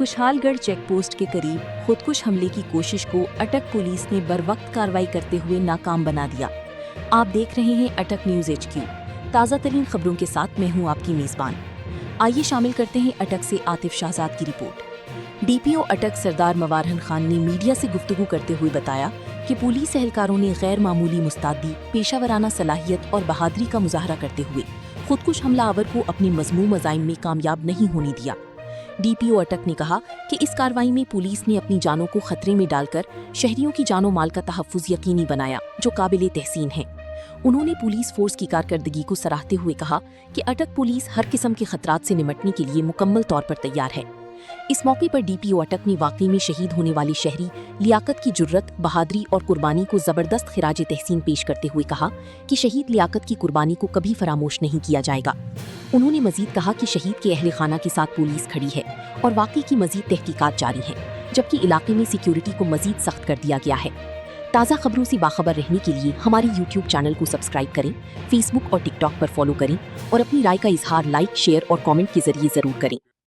खुशहालगढ़ check post के करीब खुदकुश हमले की कोशिश को अटक पुलिस ने बरवक्त कार्रवाई करते हुए नाकाम बना दिया। आप देख रहे हैं अटक न्यूज़ HQ। ताज़ा तरीन खबरों के साथ मैं हूं आपकी मेज़बान। आइए शामिल करते हैं अटक से आतिफ शाहजाद की रिपोर्ट। DPO अटक सरदार मवारहन खान ने मीडिया से गुफ्तगू करते हुए बताया कि पुलिस एहलकारों ने गैर मामूली मुस्तैदी, पेशावराना सलाहियत और बहादुरी का मुजाहरा करते हुए खुदकुश हमलावर को अपनी मज़मूम अज़ाइम में कामयाब नहीं होने दिया। DPO अटक ने कहा कि इस कार्रवाई में पुलिस ने अपनी जानों को खतरे में डालकर शहरियों की जानो माल का तहफ़्फ़ुज़ यकीनी बनाया, जो काबिले तहसीन है। उन्होंने पुलिस फोर्स की कारकर्दगी को सराहते हुए कहा कि अटक पुलिस हर किस्म के खतरात से निपटने के लिए मुकम्मल तौर पर तैयार है। इस मौके पर DPO अटक ने वाकई में शहीद होने वाली शहरी लियाकत की जुर्रत, बहादुरी और कुर्बानी को ज़बरदस्त खिराज तहसीन पेश करते हुए कहा कि शहीद लियाकत की कुर्बानी को कभी फरामोश नहीं किया जाएगा। उन्होंने मजीद कहा कि शहीद के अहले खाना के साथ पुलिस खड़ी है और वाकई की मजीद तहकीकात जारी है, जबकि इलाके में सिक्योरिटी को मजीद सख्त कर दिया गया है। ताज़ा खबरों से बाखबर रहने के लिए हमारे YouTube चैनल को सब्सक्राइब करें, Facebook और TikTok पर फॉलो करें और अपनी राय का इजहार लाइक, शेयर और कमेंट के जरिए ज़रूर करें।